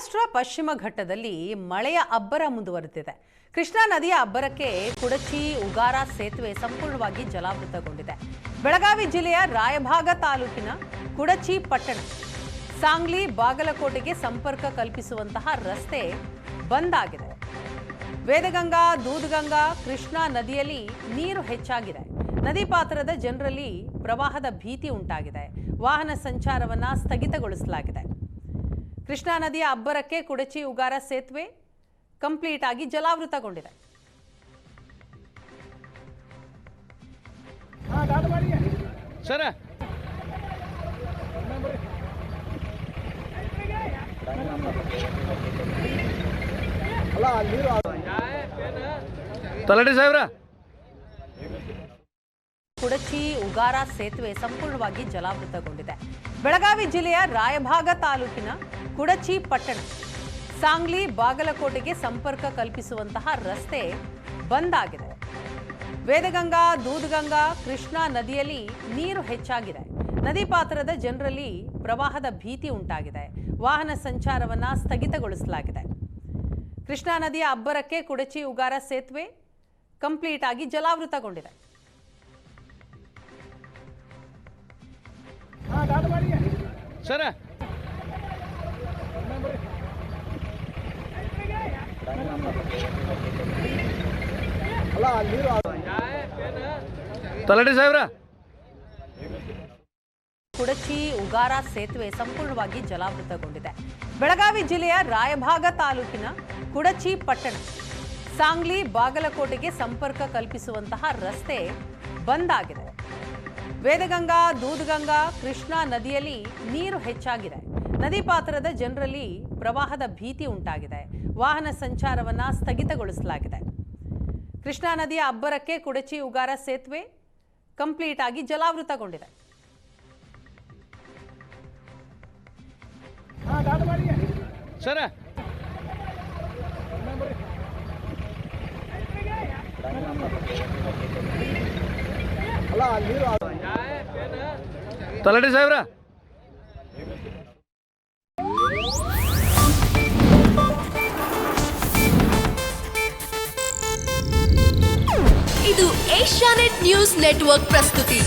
ಮಹಾರಾಷ್ಟ್ರ ಪಶ್ಚಿಮ ಘಟ್ಟದಲ್ಲಿ ಮಳೆಯ ಅಬ್ಬರ ಮುಂದುವರೆದಿದೆ. ಕೃಷ್ಣಾ ನದಿಯ ಅಬ್ಬರಕ್ಕೆ ಕುಡಚಿ ಉಗಾರ ಸೇತುವೆ ಸಂಪೂರ್ಣವಾಗಿ ಜಲಾವೃತಗೊಂಡಿದೆ. ಬೆಳಗಾವಿ ಜಿಲ್ಲೆಯ ರಾಯಭಾಗ ತಾಲೂಕಿನ ಕುಡಚಿ ಪಟ್ಟಣ ಸಾಂಗ್ಲಿ ಬಾಗಲಕೋಟೆಗೆ ಸಂಪರ್ಕ ಕಲ್ಪಿಸುವಂತಹ ರಸ್ತೆ ಬಂದ್ ಆಗಿದೆ. ವೇದಗಂಗಾ ದೂದಗಂಗಾ ಕೃಷ್ಣಾ ನದಿಯಲ್ಲಿ ನೀರು ಹೆಚ್ಚಾಗಿದೆ. ನದಿ ಪಾತ್ರದ ಜನರಲ್ಲಿ ಪ್ರವಾಹದ ಭೀತಿ ಉಂಟಾಗಿದೆ. ವಾಹನ ಸಂಚಾರವನ್ನ ಸ್ಥಗಿತಗೊಳಿಸಲಾಗಿದೆ. ಕೃಷ್ಣಾ ನದಿಯ ಅಬ್ಬರಕ್ಕೆ ಕುಡಚಿ ಉಗಾರ ಸೇತುವೆ ಕಂಪ್ಲೀಟ್ ಆಗಿ ಜಲಾವೃತಗೊಂಡಿದೆ. ತಲಾಟಿ ಸಾಹೇಬ್ರ, ಕುಡಚಿ ಉಗಾರ ಸೇತುವೆ ಸಂಪೂರ್ಣವಾಗಿ ಜಲಾವೃತಗೊಂಡಿದೆ. ಬೆಳಗಾವಿ ಜಿಲ್ಲೆಯ ರಾಯಭಾಗ ತಾಲೂಕಿನ ಕುಡಚಿ ಪಟ್ಟಣ ಸಾಂಗ್ಲಿ ಬಾಗಲಕೋಟೆಗೆ ಸಂಪರ್ಕ ಕಲ್ಪಿಸುವಂತಹ ರಸ್ತೆ ಬಂದ್ ಆಗಿದೆ. ವೇದಗಂಗಾ ದೂದಗಂಗಾ ಕೃಷ್ಣಾ ನದಿಯಲ್ಲಿ ನೀರು ಹೆಚ್ಚಾಗಿದೆ. ನದಿ ಪಾತ್ರದ ಜನರಲ್ಲಿ ಪ್ರವಾಹದ ಭೀತಿ ಉಂಟಾಗಿದೆ. ವಾಹನ ಸಂಚಾರವನ್ನ ಸ್ಥಗಿತಗೊಳಿಸಲಾಗಿದೆ. ಕೃಷ್ಣಾ ನದಿಯ ಅಬ್ಬರಕ್ಕೆ ಕುಡಚಿ ಉಗಾರ ಸೇತುವೆ ಕಂಪ್ಲೀಟ್ ಆಗಿ ಜಲಾವೃತಗೊಂಡಿದೆ. ತಲಾಟಿ ಸಾಹೇಬ್ರ, ಕುಡಚಿ ಉಗಾರ ಸೇತುವೆ ಸಂಪೂರ್ಣವಾಗಿ ಜಲಾವೃತಗೊಂಡಿದೆ. ಬೆಳಗಾವಿ ಜಿಲ್ಲೆಯ ರಾಯಭಾಗ ತಾಲೂಕಿನ ಕುಡಚಿ ಪಟ್ಟಣ ಸಾಂಗ್ಲಿ ಬಾಗಲಕೋಟೆಗೆ ಸಂಪರ್ಕ ಕಲ್ಪಿಸುವಂತಹ ರಸ್ತೆ ಬಂದ್ ಆಗಿದೆ. ವೇದಗಂಗಾ ದೂದಗಂಗಾ ಕೃಷ್ಣಾ ನದಿಯಲ್ಲಿ ನೀರು ಹೆಚ್ಚಾಗಿದೆ. ನದಿ ಪಾತ್ರದ ಜನರಲ್ಲಿ ಪ್ರವಾಹದ ಭೀತಿ ಉಂಟಾಗಿದೆ. ವಾಹನ ಸಂಚಾರವನ್ನ ಸ್ಥಗಿತಗೊಳಿಸಲಾಗಿದೆ. ಕೃಷ್ಣಾ ನದಿಯ ಅಬ್ಬರಕ್ಕೆ ಕುಡಚಿ ಉಗಾರ ಸೇತುವೆ ಕಂಪ್ಲೀಟ್ ಆಗಿ ಜಲಾವೃತಗೊಂಡಿದೆ. ತಲಾಟಿ ಸಾಹೇಬ್ರ, ಇದು ಏಷ್ಯಾನೆಟ್ ನ್ಯೂಸ್ ನೆಟ್ವರ್ಕ್ ಪ್ರಸ್ತುತಿ.